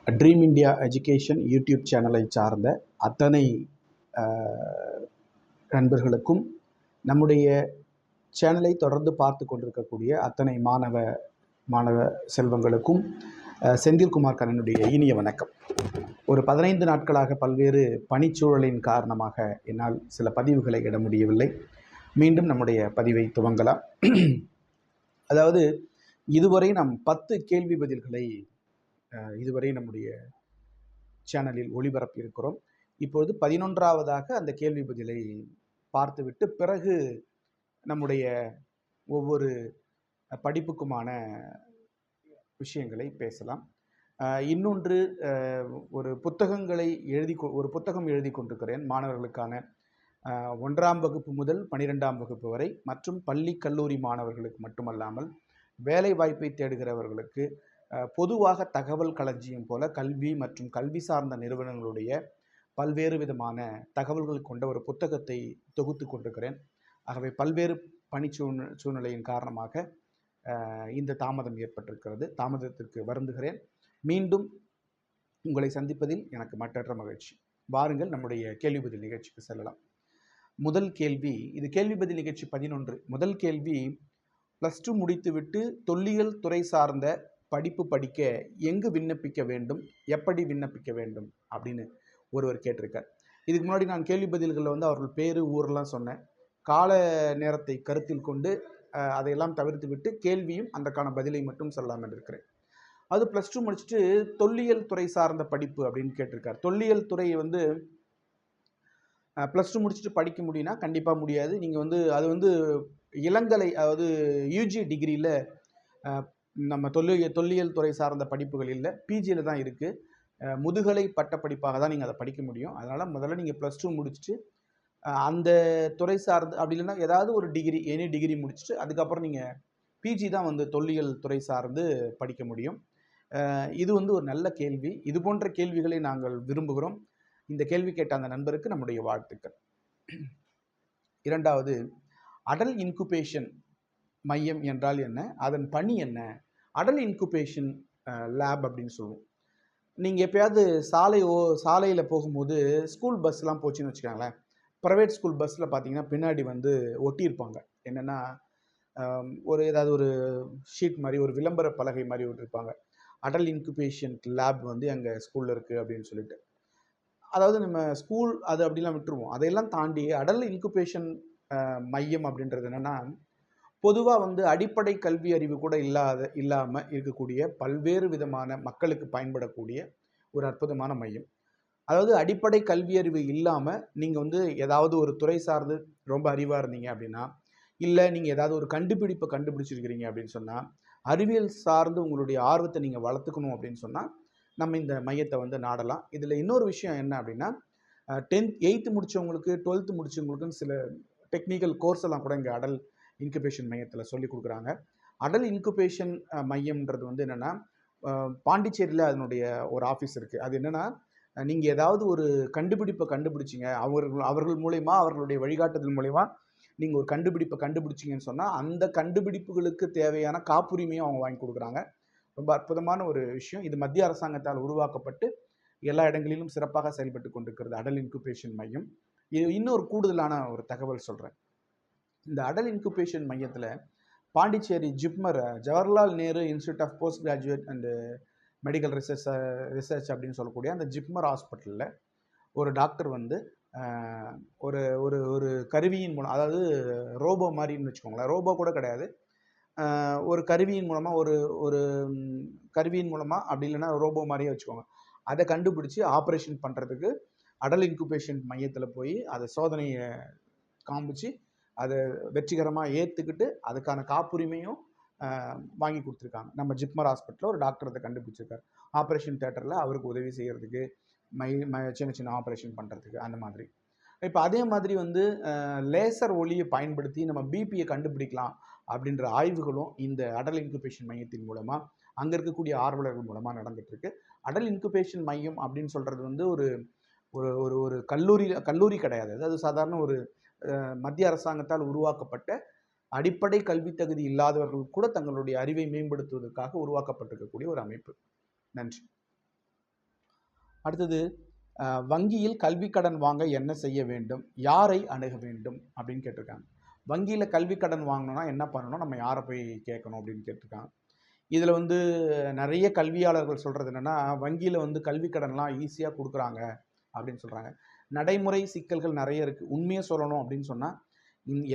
Dream India education YouTube சேனலை சார்ந்த அத்தனை நண்பர்களுக்கும், நம்முடைய சேனலை தொடர்ந்து பார்த்து கொண்டிருக்கக்கூடிய அத்தனை மாணவ செல்வங்களுக்கும் செந்தில்குமார் கண்ணனுடைய இனிய வணக்கம். ஒரு 15 நாட்களாக பல்வேறு பணிச்சூழலின் காரணமாக என்னால் சில பதிவுகளை இட முடியவில்லை. மீண்டும் நம்முடைய பதிவை துவங்கலாம். அதாவது இதுவரை நாம் 10 கேள்வி பதில்களை இதுவரை நம்முடைய சேனலில் ஒளிபரப்பி இருக்கிறோம். இப்பொழுது 11ஆவதாக அந்த கேள்வி பதிலை பார்த்துவிட்டு பிறகு நம்முடைய ஒவ்வொரு படிப்புக்குமான விஷயங்களை பேசலாம். இன்னொன்று, ஒரு புத்தகம் எழுதி கொண்டிருக்கிறேன் மாணவர்களுக்கான 1ஆம் வகுப்பு முதல் 12ஆம் வகுப்பு வரை மற்றும் பள்ளி கல்லூரி மாணவர்களுக்கு மட்டுமல்லாமல் வேலை வாய்ப்பை தேடுகிறவர்களுக்கு பொதுவாக தகவல் களஞ்சியம் போல கல்வி மற்றும் கல்வி சார்ந்த நிறுவனங்களுடைய பல்வேறு விதமான தகவல்கள் கொண்ட ஒரு புத்தகத்தை தொகுத்து கொண்டிருக்கிறேன். ஆகவே பல்வேறு சூழ்நிலையின் காரணமாக இந்த தாமதம் ஏற்பட்டிருக்கிறது. தாமதத்திற்கு வருந்துகிறேன். மீண்டும் உங்களை சந்திப்பதில் எனக்கு மற்றற்ற மகிழ்ச்சி. வாருங்கள் நம்முடைய கேள்வி பதில் நிகழ்ச்சிக்கு செல்லலாம். முதல் கேள்வி, இது கேள்வி பதில் நிகழ்ச்சி 11. முதல் கேள்வி, +2 முடித்துவிட்டு தொல்லியல் துறை சார்ந்த படிப்பு படிக்க எங்கு விண்ணப்பிக்க வேண்டும், எப்படி விண்ணப்பிக்க வேண்டும் அப்படின்னு ஒருவர் கேட்டிருக்கார். இதுக்கு முன்னாடி நான் கேள்வி பதில்களில் அவர்கள் பேர் ஊரெல்லாம் சொன்னேன். கால நேரத்தை கருத்தில் கொண்டு அதையெல்லாம் தவிர்த்து விட்டு கேள்வியும் அதற்கான பதிலை மட்டும் சொல்லலாம் என்று இருக்கிறேன். அது +2 முடிச்சுட்டு தொல்லியல் துறை சார்ந்த படிப்பு அப்படின்னு கேட்டிருக்கார். தொல்லியல் துறை +2 முடிச்சுட்டு படிக்க முடியும்னா கண்டிப்பாக முடியாது. நீங்கள் அது இளங்கலை, அதாவது யூஜி டிகிரியில் நம்ம தொல்லியல் துறை சார்ந்த படிப்புகள் இல்லை, பிஜியில் தான் இருக்குது. முதுகலை பட்ட படிப்பாக தான் நீங்கள் அதை படிக்க முடியும். அதனால் முதல்ல நீங்கள் +2 முடிச்சுட்டு அந்த துறை சார்ந்து, அப்படி இல்லைன்னா ஏதாவது ஒரு டிகிரி, எனி டிகிரி முடிச்சுட்டு அதுக்கப்புறம் நீங்கள் பிஜி தான் தொல்லியல் துறை சார்ந்து படிக்க முடியும். இது ஒரு நல்ல கேள்வி. இது போன்ற கேள்விகளை நாங்கள் விரும்புகிறோம். இந்த கேள்வி கேட்ட அந்த நண்பருக்கு நம்முடைய வாழ்த்துக்கள். இரண்டாவது, அடல் இன்குபேஷன் மையம் என்றால் என்ன, அதன் பணி என்ன? அடல் இன்குபேஷன் லேப் அப்படின்னு சொல்லுவோம். நீங்கள் எப்பயாவது சாலையில் போகும்போது ஸ்கூல் பஸ்லாம் போச்சுன்னு வச்சுக்கோங்களேன். ப்ரைவேட் ஸ்கூல் பஸ்ஸில் பார்த்தீங்கன்னா பின்னாடி ஒட்டியிருப்பாங்க. என்னென்னா, ஏதாவது ஒரு ஷீட் மாதிரி, ஒரு விளம்பர பலகை மாதிரி ஒட்டியிருப்பாங்க. அடல் இன்குபேஷன் லேப் எங்கள் ஸ்கூலில் இருக்குது அப்படின்னு சொல்லிட்டு. அதாவது நம்ம ஸ்கூல் அது அப்படிலாம் விட்டுருவோம். அதையெல்லாம் தாண்டி அடல் இன்குபேஷன் மையம் அப்படின்றது என்னென்னா, பொதுவாக அடிப்படை கல்வி அறிவு கூட இல்லாமல் இருக்கக்கூடிய பல்வேறு விதமான மக்களுக்கு பயன்படக்கூடிய ஒரு அற்புதமான மையம். அதாவது அடிப்படை கல்வி அறிவு இல்லாமல் நீங்கள் ஏதாவது ஒரு துறை சார்ந்து ரொம்ப அறிவாக இருந்தீங்க அப்படின்னா, இல்லை நீங்கள் ஏதாவது ஒரு கண்டுபிடிப்பை கண்டுபிடிச்சிருக்கிறீங்க அப்படின்னு சொன்னால், அறிவியல் சார்ந்து உங்களுடைய ஆர்வத்தை நீங்கள் வளர்த்துக்கணும் அப்படின்னு சொன்னால் நம்ம இந்த மையத்தை நாடலாம். இதில் இன்னொரு விஷயம் என்ன அப்படின்னா, 8th முடித்தவங்களுக்கு 12th முடித்தவங்களுக்குன்னு சில டெக்னிக்கல் கோர்ஸ் எல்லாம் கூட இங்கே அடல் இன்குபேஷன் மையத்தில் சொல்லி கொடுக்குறாங்க. அடல் இன்குபேஷன் மையம்ன்றது என்னென்னா, பாண்டிச்சேரியில் அதனுடைய ஒரு ஆஃபீஸ் இருக்குது. அது என்னென்னா, நீங்கள் ஏதாவது ஒரு கண்டுபிடிப்பை கண்டுபிடிச்சிங்க, அவர்கள் மூலயமா, அவர்களுடைய வழிகாட்டுதல் மூலயமா நீங்கள் ஒரு கண்டுபிடிப்பை கண்டுபிடிச்சிங்கன்னு சொன்னால், அந்த கண்டுபிடிப்புகளுக்கு தேவையான காப்புரிமையும் அவங்க வாங்கி கொடுக்குறாங்க. ரொம்ப அற்புதமான ஒரு விஷயம். இது மத்திய அரசாங்கத்தால் உருவாக்கப்பட்டு எல்லா இடங்களிலும் சிறப்பாக செயல்பட்டு கொண்டிருக்கிறது அடல் இன்குபேஷன் மையம். இது இன்னொரு கூடுதலான ஒரு தகவல் சொல்கிறேன். இந்த அடல் இன்குபேஷன் மையத்தில் Pondicherry JIPMER, Jawaharlal Nehru institute of post graduate and medical research அப்படின்னு சொல்லக்கூடிய அந்த ஜிப்மர் ஹாஸ்பிட்டலில் ஒரு டாக்டர் ஒரு ஒரு ஒரு கருவியின் மூலம், அதாவது ரோபோ மாதிரின்னு வச்சுக்கோங்களேன், ரோபோ கூட கிடையாது, ஒரு கருவியின் மூலமாக ஒரு கருவியின் மூலமாக, அப்படி இல்லைன்னா ரோபோ மாதிரியே வச்சுக்கோங்க, அதை கண்டுபிடிச்சி ஆப்ரேஷன் பண்ணுறதுக்கு அடல் இன்குபேஷன் மையத்தில் போய் அதை சோதனையை காமிச்சு அதை வெற்றிகரமாக ஏற்றுக்கிட்டு அதுக்கான காப்புரிமையும் வாங்கி கொடுத்துருக்காங்க. நம்ம ஜிப்மர் ஹாஸ்பிட்டலில் ஒரு டாக்டர் அதை கண்டுபிடிச்சிருக்காரு. ஆப்ரேஷன் தேட்டரில் அவருக்கு உதவி செய்கிறதுக்கு, சின்ன சின்ன ஆப்ரேஷன் பண்ணுறதுக்கு, அந்த மாதிரி. இப்போ அதே மாதிரி லேசர் ஒளியை பயன்படுத்தி நம்ம பிபியை கண்டுபிடிக்கலாம் அப்படின்ற ஆய்வுகளும் இந்த அடல் இன்குபேஷன் மையத்தின் மூலமாக, அங்கே இருக்கக்கூடிய ஆர்வலர்கள் மூலமாக நடந்துகிட்ருக்கு. அடல் இன்குபேஷன் மையம் அப்படின்னு சொல்கிறது ஒரு ஒரு ஒரு கல்லூரி கிடையாது. அது சாதாரண ஒரு மத்திய அரசாங்கத்தால் உருவாக்கப்பட்ட அடிப்படை கல்வி தகுதி இல்லாதவர்கள் கூட தங்களுடைய அறிவை மேம்படுத்துவதற்காக உருவாக்கப்பட்டிருக்கக்கூடிய ஒரு அமைப்பு. நன்றி. அடுத்தது வங்கியில் கல்வி கடன் வாங்க என்ன செய்ய வேண்டும், யாரை அணுக வேண்டும் அப்படின்னு கேட்டிருக்காங்க. வங்கியில் கல்வி கடன் வாங்கணும்னா என்ன பண்ணணும், நம்ம யாரை போய் கேட்கணும் அப்படின்னு கேட்டிருக்காங்க. இதில் வந்து நிறைய கல்வியாளர்கள் சொல்கிறது என்னென்னா, வங்கியில் வந்து கல்வி கடன்லாம் ஈஸியாக கொடுக்குறாங்க அப்படின்னு சொல்கிறாங்க. நடைமுறை சிக்கல்கள் நிறைய இருக்குது. உண்மையை சொல்லணும் அப்படின்னு சொன்னால்,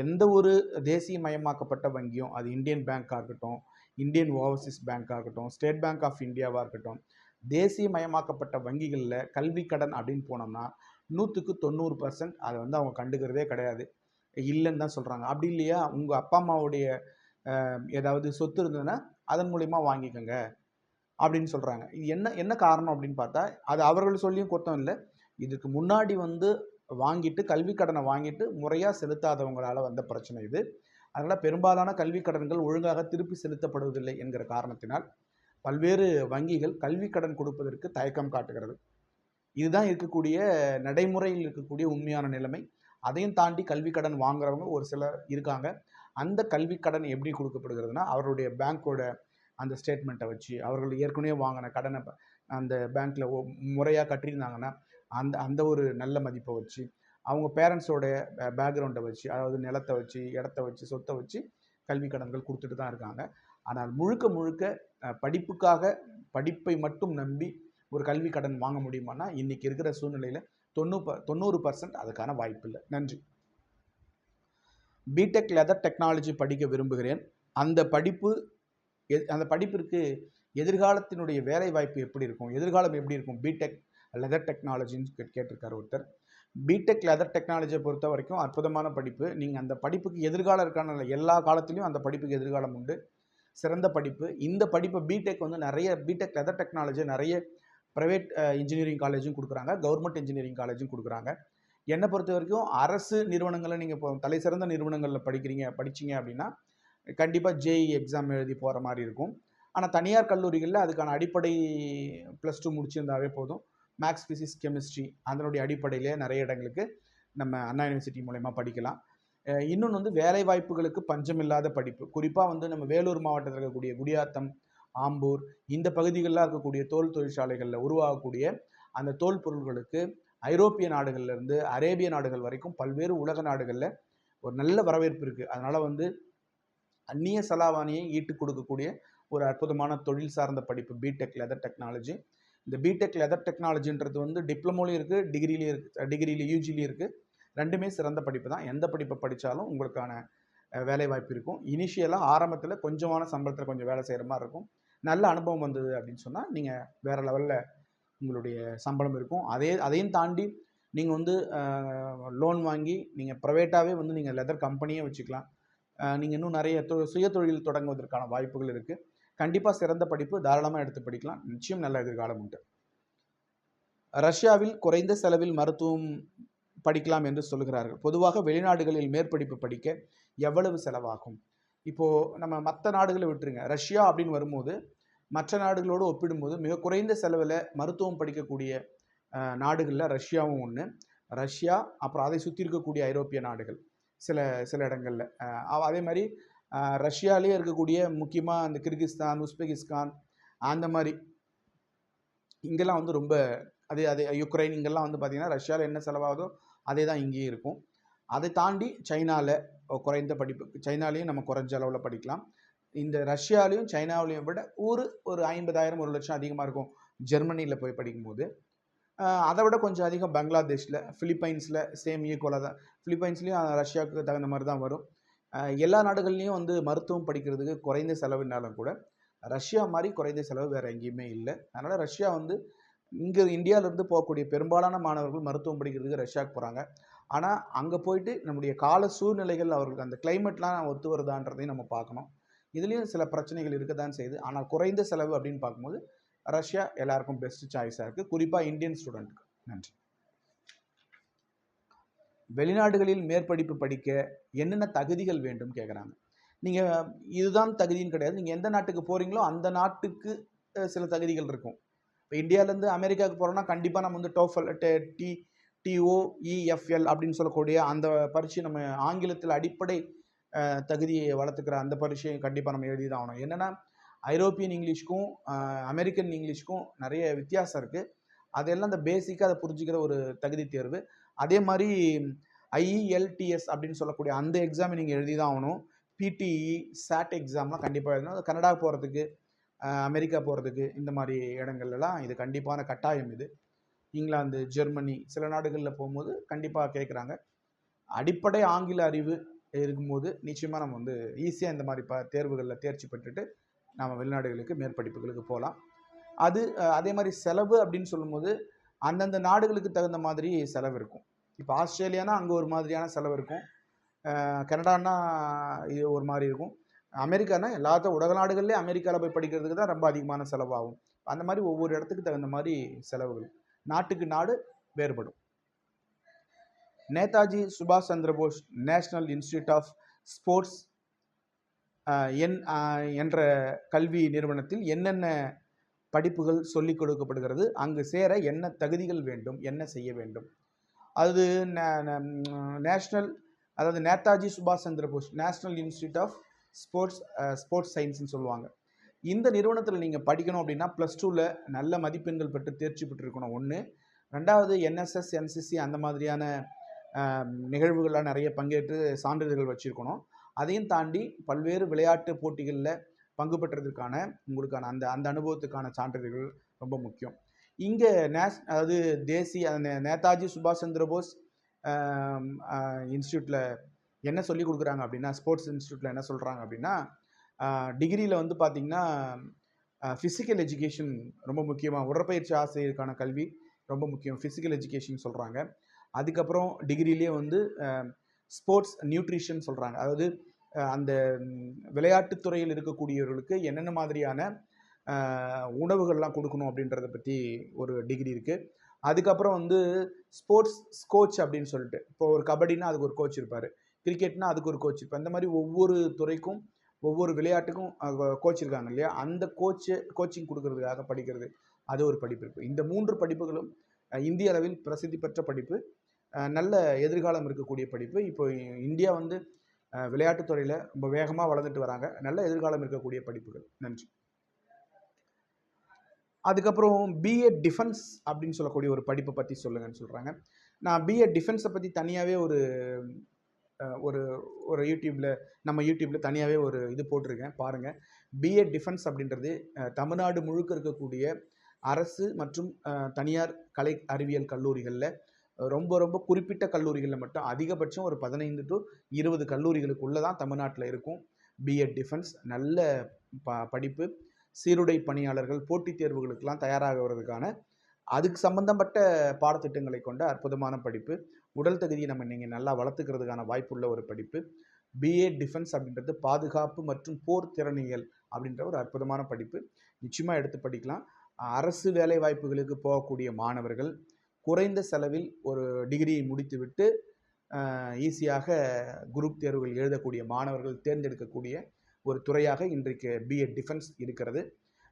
எந்த ஒரு தேசியமயமாக்கப்பட்ட வங்கியும், அது இந்தியன் பேங்காக இருக்கட்டும், இந்தியன் ஓவர்சீஸ் பேங்காக இருக்கட்டும், ஸ்டேட் பேங்க் ஆஃப் இந்தியாவாக இருக்கட்டும், தேசியமயமாக்கப்பட்ட வங்கிகளில் கல்வி கடன் அப்படின்னு போனோம்னா 100க்கு 90% அதை வந்து அவங்க கண்டுக்கிறதே கிடையாது, இல்லைன்னு தான் சொல்கிறாங்க. அப்படி இல்லையா, உங்கள் அப்பா அம்மாவுடைய ஏதாவது சொத்து இருந்ததுன்னா அதன் மூலிமா வாங்கிக்கோங்க அப்படின்னு சொல்கிறாங்க. இது என்ன என்ன காரணம் அப்படின்னு பார்த்தா, அது அவர்கள் சொல்லியும் குத்தம் இல்லை. இதுக்கு முன்னாடி வந்து வாங்கிட்டு கல்வி கடனை வாங்கிட்டு முறையாக செலுத்தாதவங்களால் வந்த பிரச்சனை இது. அதனால் பெரும்பாலான கல்வி கடன்கள் ஒழுங்காக திருப்பி செலுத்தப்படுவதில்லை என்கிற காரணத்தினால் பல்வேறு வங்கிகள் கல்வி கடன் கொடுப்பதற்கு தயக்கம் காட்டுகிறது. இதுதான் இருக்கக்கூடிய நடைமுறையில் இருக்கக்கூடிய உண்மையான நிலைமை. அதையும் தாண்டி கல்வி கடன் வாங்குறவங்க ஒரு சிலர் இருக்காங்க. அந்த கல்வி கடன் எப்படி கொடுக்கப்படுகிறதுனா, அவருடைய பேங்க்கோட அந்த ஸ்டேட்மெண்ட்டை வச்சு, அவர்கள் ஏற்கனவே வாங்கின கடனை அந்த பேங்க்கில் முறையாக கட்டியிருந்தாங்கன்னா அந்த அந்த ஒரு நல்ல மதிப்பை வச்சு, அவங்க பேரண்ட்ஸோட பேக்ரவுண்டை வச்சு, அதாவது நிலத்தை வச்சு, இடத்த வச்சு, சொத்தை வச்சு கல்வி கடன்கள் கொடுத்துட்டு தான் இருக்காங்க. ஆனால் முழுக்க முழுக்க படிப்புக்காக, படிப்பை மட்டும் நம்பி ஒரு கல்வி கடன் வாங்க முடியுமானா இன்றைக்கி இருக்கிற சூழ்நிலையில் 90% அதுக்கான வாய்ப்பு இல்லை. நன்றி. பிடெக் லெதர் டெக்னாலஜி படிக்க விரும்புகிறேன். அந்த படிப்பிற்கு எதிர்காலத்தினுடைய வேலை வாய்ப்பு எப்படி இருக்கும், எதிர்காலம் எப்படி இருக்கும் பிடெக் லெதர் டெக்னாலஜின்னு கேட்டிருக்காரு ஒருத்தர். பிடெக் லெதர் டெக்னாலஜியை பொறுத்த வரைக்கும் அற்புதமான படிப்பு. நீங்கள் அந்த படிப்புக்கு எதிர்காலம் இருக்கான எல்லா காலத்துலேயும் அந்த படிப்புக்கு எதிர்காலம் உண்டு. சிறந்த படிப்பு. இந்த படிப்பை பிடெக் வந்து நிறைய பிடெக் லெதர் டெக்னாலஜி நிறைய ப்ரைவேட் இன்ஜினியரிங் காலேஜும் கொடுக்குறாங்க, கவர்மெண்ட் இன்ஜினியரிங் காலேஜும் கொடுக்குறாங்க. என்னை பொறுத்த வரைக்கும் அரசு நிறுவனங்களில் நீங்கள் இப்போ தலை சிறந்த நிறுவனங்களில் படிச்சிங்க அப்படின்னா கண்டிப்பாக ஜேஇ எக்ஸாம் எழுதி போகிற மாதிரி இருக்கும். ஆனால் தனியார் கல்லூரிகளில் அதுக்கான அடிப்படை +2 முடிச்சிருந்தாவே போதும். மேக்ஸ், ஃபிசிக்ஸ், கெமிஸ்ட்ரி அதனுடைய அடிப்படையிலே நிறைய இடங்களுக்கு நம்ம அண்ணா யூனிவர்சிட்டி மூலமா படிக்கலாம். இன்னொன்று வந்து வேலை வாய்ப்புகளுக்கு பஞ்சமில்லாத படிப்பு. குறிப்பாக வந்து நம்ம வேலூர் மாவட்டத்தில் இருக்கக்கூடிய குடியாத்தம், ஆம்பூர் இந்த பகுதிகளில் இருக்கக்கூடிய தோல் தொழிற்சாலைகளில் உருவாகக்கூடிய அந்த தோல் பொருள்களுக்கு ஐரோப்பிய நாடுகள்லேருந்து அரேபிய நாடுகள் வரைக்கும் பல்வேறு உலக நாடுகளில் ஒரு நல்ல வரவேற்பு இருக்குது. அதனால் வந்து அந்நிய செலாவணியை ஈட்டு கொடுக்கக்கூடிய ஒரு அற்புதமான தொழில் சார்ந்த படிப்பு பிடெக் லெதர் டெக்னாலஜி. இந்த பிடெக் லெதர் டெக்னாலஜின்றது வந்து டிப்ளமோலையும் இருக்குது, டிகிரிலையும் இருக்குது, டிகிரியில் யூஜிலையும் இருக்குது. ரெண்டுமே சிறந்த படிப்பு தான். எந்த படிப்பை படித்தாலும் உங்களுக்கான வேலை வாய்ப்பு இருக்கும். இனிஷியலாக ஆரம்பத்தில் கொஞ்சமான சம்பளத்தில் கொஞ்சம் வேலை செய்கிற மாதிரி இருக்கும். நல்ல அனுபவம் வந்தது அப்படின்னு சொன்னால் நீங்கள் வேறு லெவலில் உங்களுடைய சம்பளம் இருக்கும். அதையும் தாண்டி நீங்கள் வந்து லோன் வாங்கி நீங்கள் ப்ரைவேட்டாகவே வந்து நீங்கள் லெதர் கம்பெனியே வச்சுக்கலாம். நீங்கள் இன்னும் நிறைய சுய தொழில் தொடங்குவதற்கான வாய்ப்புகள் இருக்குது. கண்டிப்பாக சிறந்த படிப்பு, தாராளமாக எடுத்து படிக்கலாம். நிச்சயம் நல்ல எதிர்காலம் உண்டு. ரஷ்யாவில் குறைந்த செலவில் மருத்துவம் படிக்கலாம் என்று சொல்கிறார்கள். பொதுவாக வெளிநாடுகளில் மேற்படிப்பு படிக்க எவ்வளவு செலவாகும்? இப்போது நம்ம மற்ற நாடுகளை விட்டுருங்க, ரஷ்யா அப்படின்னு வரும்போது மற்ற நாடுகளோடு ஒப்பிடும்போது மிக குறைந்த செலவில் மருத்துவம் படிக்கக்கூடிய நாடுகளில் ரஷ்யாவும் ஒன்று. ரஷ்யா, அப்புறம் அதை சுற்றி இருக்கக்கூடிய ஐரோப்பிய நாடுகள் சில இடங்களில். அதே மாதிரி ரஷ்யாவிலே இருக்கக்கூடிய முக்கியமாக அந்த கிர்கிஸ்தான், உஸ்பெகிஸ்தான் அந்த மாதிரி இங்கெல்லாம் வந்து ரொம்ப அதே யுக்ரைன் இங்கெல்லாம் வந்து பார்த்திங்கன்னா ரஷ்யாவில் என்ன செலவாகுதோ அதே தான் இங்கேயும் இருக்கும். அதை தாண்டி சைனாவில் குறைந்த படிப்பு, சைனாலேயும் நம்ம குறைஞ்ச அளவில் படிக்கலாம். இந்த ரஷ்யாவிலையும் சைனாவிலையும் விட ஒரு 50,000 1 லட்சம் அதிகமாக இருக்கும் ஜெர்மனியில் போய் படிக்கும்போது. அதை விட கொஞ்சம் அதிகம் பங்களாதேஷில், ஃபிலிப்பைன்ஸில் சேம் ஈக்குவலாக தான். ஃபிலிப்பைன்ஸ்லேயும் ரஷ்யாவுக்கு தகுந்த மாதிரி தான் வரும். எல்லா நாடுகள்லேயும் வந்து மருத்துவம் படிக்கிறதுக்கு குறைந்த செலவுனாலும் கூட ரஷ்யா மாதிரி குறைந்த செலவு வேறு எங்கேயுமே இல்லை. அதனால் ரஷ்யா வந்து இங்கே இந்தியாவிலேருந்து போகக்கூடிய பெரும்பாலான மாணவர்கள் மருத்துவம் படிக்கிறதுக்கு ரஷ்யாவுக்கு போகிறாங்க. ஆனால் அங்கே போயிட்டு நம்முடைய கால சூழ்நிலைகள் அவர்களுக்கு அந்த கிளைமேட்லாம் ஒத்து வருதான்றதையும் நம்ம பார்க்கணும். இதுலேயும் சில பிரச்சனைகள் இருக்க தான் செய்யுது. ஆனால் குறைந்த செலவு அப்படின்னு பார்க்கும்போது ரஷ்யா எல்லாருக்கும் பெஸ்ட் சாய்ஸாக இருக்குது, குறிப்பாக இந்தியன் ஸ்டூடெண்ட்டுக்கு. நன்றி. வெளிநாடுகளில் மேற்படிப்பு படிக்க என்னென்ன தகுதிகள் வேண்டும் கேட்குறாங்க. நீங்கள் இதுதான் தகுதின்னு கிடையாது. நீங்கள் எந்த நாட்டுக்கு போகிறீங்களோ அந்த நாட்டுக்கு சில தகுதிகள் இருக்கும். இப்போ இந்தியாவிலேருந்து அமெரிக்காவுக்கு போகிறோன்னா கண்டிப்பாக நம்ம வந்து டோஃபல், TOEFL அப்படின்னு சொல்லக்கூடிய அந்த பரீட்சை, நம்ம ஆங்கிலத்தில் அடிப்படை தகுதியை வளர்த்துக்கிற அந்த பரீட்சையை கண்டிப்பாக நம்ம எழுதி தான் ஆகணும். என்னென்னா ஐரோப்பியன் இங்கிலீஷ்க்கும் அமெரிக்கன் இங்கிலீஷ்க்கும் நிறைய வித்தியாசம் இருக்குது. அதெல்லாம் அந்த பேசிக்காக அதை புரிஞ்சுக்கிற ஒரு தகுதி தேர்வு. அதே மாதிரி IELTS அப்படின்னு சொல்லக்கூடிய அந்த எக்ஸாமை நீங்கள் எழுதி தான் ஆகணும். PTE, SAT எக்ஸாம்லாம் கண்டிப்பாக எழுதணும். அது கனடா போகிறதுக்கு, அமெரிக்கா போகிறதுக்கு, இந்த மாதிரி இடங்கள்லாம் இது கண்டிப்பான கட்டாயம். இது இங்கிலாந்து, ஜெர்மனி சில நாடுகளில் போகும்போது கண்டிப்பாக கேட்குறாங்க. அடிப்படை ஆங்கில அறிவு இருக்கும்போது நிச்சயமாக நம்ம வந்து ஈஸியாக இந்த மாதிரி தேர்வுகளில் தேர்ச்சி பெற்றுட்டு நம்ம வெளிநாடுகளுக்கு மேற்படிப்புகளுக்கு போகலாம். அதே மாதிரி செலவு அப்படின்னு சொல்லும்போது அந்தந்த நாடுகளுக்கு தகுந்த மாதிரி செலவு இருக்கும். இப்போ ஆஸ்திரேலியானா அங்கே ஒரு மாதிரியான செலவு இருக்கும், கனடான்னா இது ஒரு மாதிரி இருக்கும், அமெரிக்கானா எல்லாத்த உலக நாடுகள்லேயே அமெரிக்காவில் போய் படிக்கிறதுக்கு தான் ரொம்ப அதிகமான செலவாகும். அந்த மாதிரி ஒவ்வொரு இடத்துக்கு தகுந்த மாதிரி செலவுகள் நாட்டுக்கு நாடு வேறுபடும். நேதாஜி சுபாஷ் Chandra Bose National Institute of Sports என்ற கல்வி நிறுவனத்தில் என்னென்ன படிப்புகள் சொல்லிக் கொடுக்கப்படுகிறது, அங்கு சேர என்ன தகுதிகள் வேண்டும், என்ன செய்ய வேண்டும், அது நேஷ்னல், அதாவது நேதாஜி சுபாஷ் Chandra Bose National Institute of Sports சயின்ஸ்னு சொல்லுவாங்க. இந்த நிறுவனத்தில் நீங்கள் படிக்கணும் அப்படின்னா +2ல் நல்ல மதிப்பெண்கள் பெற்று தேர்ச்சி பெற்றிருக்கணும் ஒன்று. ரெண்டாவது NSS, NCC அந்த மாதிரியான நிகழ்வுகள்லாம் நிறைய பங்கேற்று சான்றிதழ்கள் வச்சுருக்கணும். அதையும் தாண்டி பல்வேறு விளையாட்டு போட்டிகளில் பங்கு பெற்றதுக்கான உங்களுக்கான அந்த அனுபவத்துக்கான சான்றிதழ்கள் ரொம்ப முக்கியம். இங்கே அதாவது தேசிய நேதாஜி சுபாஷ் சந்திர போஸ் இன்ஸ்டியூட்டில் என்ன சொல்லி கொடுக்குறாங்க அப்படின்னா, ஸ்போர்ட்ஸ் இன்ஸ்டியூட்டில் என்ன சொல்கிறாங்க அப்படின்னா, டிகிரியில் வந்து பார்த்திங்கன்னா ஃபிசிக்கல் எஜுகேஷன் ரொம்ப முக்கியமாக, உடற்பயிற்சி ஆசிரியருக்கான கல்வி ரொம்ப முக்கியம், ஃபிசிக்கல் எஜுகேஷன் சொல்கிறாங்க. அதுக்கப்புறம் டிகிரிலேயே வந்து ஸ்போர்ட்ஸ் நியூட்ரிஷன் சொல்கிறாங்க. அதாவது அந்த விளையாட்டுத்துறையில் இருக்கக்கூடியவர்களுக்கு என்னென்ன மாதிரியான உணவுகள்லாம் கொடுக்கணும் அப்படின்றத பற்றி ஒரு டிகிரி இருக்குது. அதுக்கப்புறம் வந்து ஸ்போர்ட்ஸ் கோச் அப்படின்னு சொல்லிட்டு, இப்போ ஒரு கபடினா அதுக்கு ஒரு கோச் இருப்பார், கிரிக்கெட்னா அதுக்கு ஒரு கோச் இருப்பார். இந்த மாதிரி ஒவ்வொரு துறைக்கும் ஒவ்வொரு விளையாட்டுக்கும் கோச் இருக்காங்க இல்லையா, அந்த கோச்சிங் கொடுக்கறதுக்காக படிக்கிறது, அது ஒரு படிப்பு இருக்குது. இந்த 3 படிப்புகளும் இந்திய அளவில் பிரசித்தி பெற்ற படிப்பு, நல்ல எதிர்காலம் இருக்கக்கூடிய படிப்பு. இப்போ இந்தியா வந்து விளையாட்டுத்துறையில் ரொம்ப வேகமாக வளர்ந்துட்டு வராங்க, நல்ல எதிர்காலம் இருக்கக்கூடிய படிப்புகள். நன்றி. அதுக்கப்புறம் BA டிஃபென்ஸ் அப்படின்னு சொல்லக்கூடிய ஒரு படிப்பை பற்றி சொல்லுங்கன்னு சொல்கிறாங்க. நான் BA டிஃபென்ஸை பற்றி தனியாகவே ஒரு யூடியூப்பில் தனியாகவே ஒரு இது போட்டிருக்கேன், பாருங்கள். BA டிஃபென்ஸ் அப்படின்றது தமிழ்நாடு முழுக்க இருக்கக்கூடிய அரசு மற்றும் தனியார் கலை அறிவியல் கல்லூரிகளில் ரொம்ப ரொம்ப குறிப்பிட்ட கல்லூரிகளில் மட்டும், அதிகபட்சம் ஒரு 15 to 20 கல்லூரிகளுக்குள்ளே தான் தமிழ்நாட்டில் இருக்கும் BA டிஃபென்ஸ். நல்ல படிப்பு, சீருடை பணியாளர்கள் போட்டித் தேர்வுகளுக்கெல்லாம் தயாராகிறதுக்கான அதுக்கு சம்பந்தப்பட்ட பாடத்திட்டங்களை கொண்ட அற்புதமான படிப்பு. உடல் தகுதியை நீங்கள் நல்லா வளர்த்துக்கிறதுக்கான வாய்ப்புள்ள ஒரு படிப்பு. BA டிஃபென்ஸ் அப்படின்றது பாதுகாப்பு மற்றும் போர் திறனியல் அப்படின்ற ஒரு அற்புதமான படிப்பு. நிச்சயமாக எடுத்து படிக்கலாம். அரசு வேலை வாய்ப்புகளுக்கு போகக்கூடிய மாணவர்கள் குறைந்த செலவில் ஒரு டிகிரியை முடித்துவிட்டு ஈஸியாக குரூப் தேர்வுகள் எழுதக்கூடிய மாணவர்கள் தேர்ந்தெடுக்கக்கூடிய ஒரு துறையாக இன்றைக்கு BA டிஃபென்ஸ் இருக்கிறது.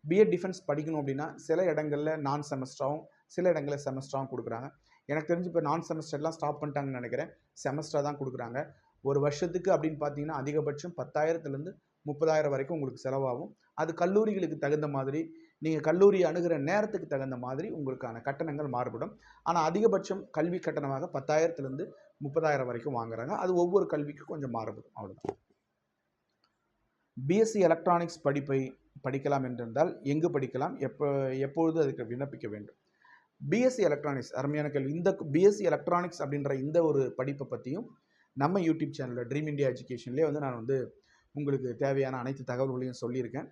BA டிஃபென்ஸ் படிக்கணும் அப்படின்னா சில இடங்களில் நான் செமஸ்டராகவும் சில இடங்களில் செமஸ்டராகவும் கொடுக்குறாங்க. எனக்கு தெரிஞ்சு இப்போ நான் செமஸ்டர்லாம் ஸ்டாப் பண்ணிட்டாங்கன்னு நினைக்கிறேன், செமஸ்டராக தான் கொடுக்குறாங்க. ஒரு வருஷத்துக்கு அப்படின்னு பார்த்தீங்கன்னா அதிகபட்சம் 10,000 30,000 வரைக்கும் உங்களுக்கு செலவாகும். அது கல்லூரிகளுக்கு தகுந்த மாதிரி, நீங்கள் கல்லூரி அணுகிற நேரத்துக்கு தகுந்த மாதிரி உங்களுக்கான கட்டணங்கள் மாறுபடும். ஆனால் அதிகபட்சம் கல்வி கட்டணமாக 10,000 30,000 வரைக்கும் வாங்குறாங்க. அது ஒவ்வொரு கல்விக்கும் கொஞ்சம் மாறுபடும், அவ்வளோதான். BSc எலக்ட்ரானிக்ஸ் படிப்பை படிக்கலாம் என்றிருந்தால் எங்கு படிக்கலாம், எப்பொழுது அதுக்கு விண்ணப்பிக்க வேண்டும்? BSc எலக்ட்ரானிக்ஸ் அருமையான கேள்வி. இந்த BSc எலக்ட்ரானிக்ஸ் அப்படின்ற இந்த ஒரு படிப்பை பற்றியும் நம்ம யூடியூப் சேனலில் ட்ரீம் இந்தியா எஜுகேஷன்லேயே வந்து நான் வந்து உங்களுக்கு தேவையான அனைத்து தகவல்களையும் சொல்லியிருக்கேன்.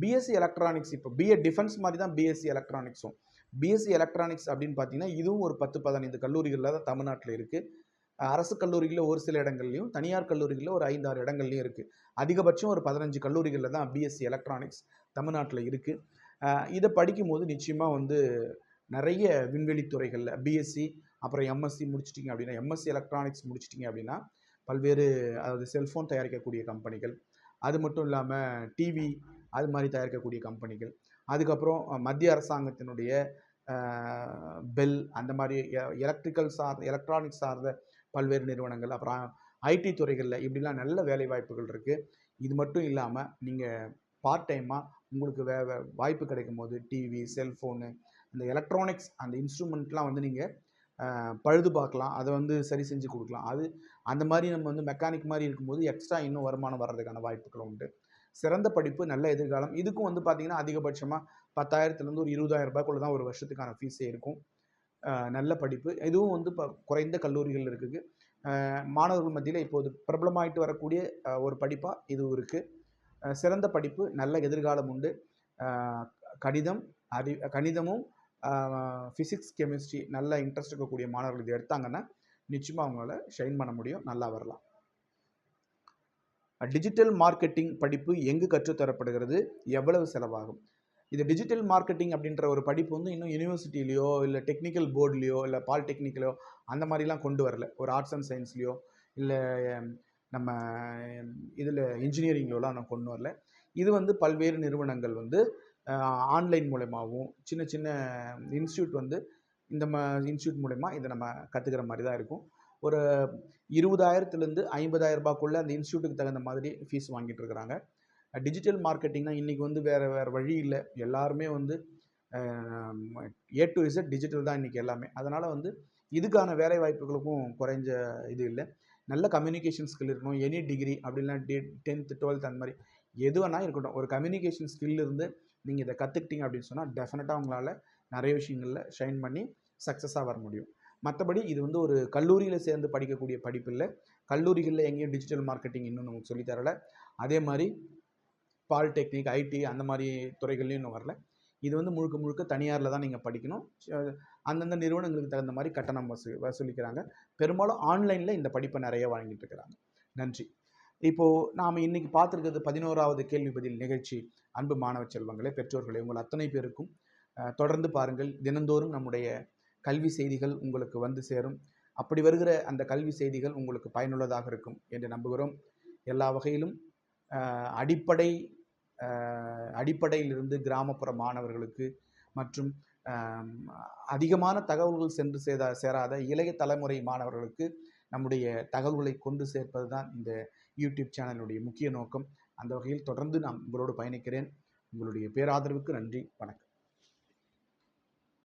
BSc எலக்ட்ரானிக்ஸ் இப்போ BA டிஃபென்ஸ் மாதிரி தான் BSc எலக்ட்ரானிக்ஸும். BSc எலக்ட்ரானிக்ஸ் அப்படின்னு பார்த்தீங்கன்னா இதுவும் ஒரு 10-15 கல்லூரிகளில் தான் தமிழ்நாட்டில் இருக்குது. அரசு கல்லூரிகளில் ஒரு சில இடங்கள்லையும், தனியார் கல்லூரிகளில் ஒரு 5-6 இடங்கள்லையும் இருக்குது. அதிகபட்சம் ஒரு 15 கல்லூரிகளில் தான் BSc எலக்ட்ரானிக்ஸ் தமிழ்நாட்டில் இருக்குது. இதை படிக்கும்போது நிச்சயமாக வந்து நிறைய விண்வெளி துறைகளில் BSc அப்புறம் MSc முடிச்சிட்டிங்க அப்படின்னா, MSc எலக்ட்ரானிக்ஸ் முடிச்சிட்டிங்க அப்படின்னா பல்வேறு, அதாவது செல்ஃபோன் தயாரிக்கக்கூடிய கம்பெனிகள், அது மட்டும் இல்லாமல் டிவி அது மாதிரி தயாரிக்கக்கூடிய கம்பெனிகள், அதுக்கப்புறம் மத்திய அரசாங்கத்தினுடைய பெல் அந்த மாதிரி எலக்ட்ரானிக்ஸ் சார்ந்த பல்வேறு நிறுவனங்கள், அப்புறம் ஐடி துறைகளில் இப்படிலாம் நல்ல வேலை வாய்ப்புகள் இருக்குது. இது மட்டும் இல்லாமல் நீங்கள் பார்ட் டைமாக உங்களுக்கு வாய்ப்பு கிடைக்கும் போது டிவி, செல்ஃபோனு, இந்த எலக்ட்ரானிக்ஸ் அந்த இன்ஸ்ட்ருமெண்ட்லாம் வந்து நீங்கள் பழுது பார்க்கலாம், அதை வந்து சரி செஞ்சு கொடுக்கலாம். அது அந்த மாதிரி நம்ம வந்து மெக்கானிக் மாதிரி இருக்கும்போது எக்ஸ்ட்ரா இன்னும் வருமானம் வர்றதுக்கான வாய்ப்புகள் உண்டு. சிறந்த படிப்பு, நல்ல எதிர்காலம். இதுக்கும் வந்து பார்த்தீங்கன்னா அதிகபட்சமாக 10,000லேருந்து ஒரு 20,000 தான் ஒரு வருஷத்துக்கான ஃபீஸே இருக்கும். நல்ல படிப்பு. இதுவும் வந்து குறைந்த கல்லூரிகள் இருக்குது. மாணவர்கள் மத்தியில் இப்போது பிரபலமாயிட்டு வரக்கூடிய ஒரு படிப்பாக இதுவும் இருக்குது. சிறந்த படிப்பு, நல்ல எதிர்காலம் உண்டு. கணிதம், கணிதமும் ஃபிசிக்ஸ், கெமிஸ்ட்ரி நல்ல இன்ட்ரெஸ்ட் இருக்கக்கூடிய மாணவர்கள் இதை எடுத்தாங்கன்னா நிச்சயமாக அவங்களால ஷைன் பண்ண முடியும், நல்லா வரலாம். டிஜிட்டல் மார்க்கெட்டிங் படிப்பு எங்கு கற்றுத்தரப்படுகிறது, எவ்வளவு செலவாகும்? இது டிஜிட்டல் மார்க்கெட்டிங் அப்படின்ற ஒரு படிப்பு வந்து இன்னும் யூனிவர்சிட்டிலையோ இல்லை டெக்னிக்கல் போர்ட்லேயோ இல்லை பாலிடெக்னிக்கலோ அந்த மாதிரிலாம் கொண்டு வரல. ஒரு ஆர்ட்ஸ் அண்ட் சயின்ஸ்லேயோ இல்லை நம்ம இதில் இன்ஜினியரிங்லலாம் நான் கொண்டு வரல. இது வந்து பல்வேறு நிறுவனங்கள் வந்து ஆன்லைன் மூலமாகவும் சின்ன சின்ன இன்ஸ்டியூட் வந்து இந்த இன்ஸ்டியூட் மூலமா இதை நம்ம கற்றுக்கிற மாதிரி தான் இருக்கும். ஒரு 20,000லேருந்து 50,000 அந்த இன்ஸ்டியூட்டுக்கு தகுந்த மாதிரி ஃபீஸ் வாங்கிட்டு இருக்கிறாங்க. டிஜிட்டல் மார்க்கெட்டிங்னா இன்றைக்கி வந்து வேறு வழி இல்லை. எல்லாருமே வந்து A to Z டிஜிட்டல் தான் இன்றைக்கி எல்லாமே. அதனால் வந்து இதுக்கான வேலை வாய்ப்புகளுக்கும் குறைஞ்ச இது இல்லை. நல்ல கம்யூனிகேஷன் ஸ்கில் இருக்கணும். எனி டிகிரி அப்படின்னா 10th 12th அந்த மாதிரி எது வேணால் இருக்கட்டும். ஒரு கம்யூனிகேஷன் ஸ்கில் இருந்து நீங்கள் இதை கற்றுக்கிட்டீங்க அப்படின்னு சொன்னால் டெஃபினட்டாக உங்களால் நிறைய விஷயங்களில் ஷைன் பண்ணி சக்ஸஸாக வர முடியும். மற்றபடி இது வந்து ஒரு கல்லூரியில் சேர்ந்து படிக்கக்கூடிய படிப்பு இல்லை. கல்லூரிகளில் எங்கேயும் டிஜிட்டல் மார்க்கெட்டிங் இன்னும் நமக்கு சொல்லித்தரலை. அதே மாதிரி பாலிடெக்னிக், ஐடி அந்த மாதிரி துறைகள்லையும் இன்னும் வரல. இது வந்து முழுக்க முழுக்க தனியாரில் தான் நீங்கள் படிக்கணும். அந்தந்த நிறுவனங்களுக்கு தகுந்த மாதிரி கட்டணம் வசூலிக்கிறாங்க. பெரும்பாலும் ஆன்லைனில் இந்த படிப்பை நிறைய வழங்கிட்டு இருக்கிறாங்க. நன்றி. இப்போது நாம் இன்றைக்கி பார்த்துருக்கிறது 11வது கேள்வி பதில் நிகழ்ச்சி. அன்பு மாணவ செல்வங்களே, பெற்றோர்களே, உங்கள் அத்தனை பேருக்கும் தொடர்ந்து பாருங்கள். தினந்தோறும் நம்முடைய கல்வி செய்திகள் உங்களுக்கு வந்து சேரும். அப்படி வருகிற அந்த கல்வி செய்திகள் உங்களுக்கு பயனுள்ளதாக இருக்கும் என்று நம்புகிறோம். எல்லா வகையிலும் அடிப்படையிலிருந்து கிராமப்புற மாணவர்களுக்கு மற்றும் அதிகமான தகவல்கள் சென்று சேராத இளைய தலைமுறை மாணவர்களுக்கு நம்முடைய தகவல்களை கொண்டு சேர்ப்பது தான் இந்த யூடியூப் சேனலுடைய முக்கிய நோக்கம். அந்த வகையில் தொடர்ந்து நான் உங்களோடு பயணிக்கிறேன். உங்களுடைய பேராதரவுக்கு நன்றி. வணக்கம்.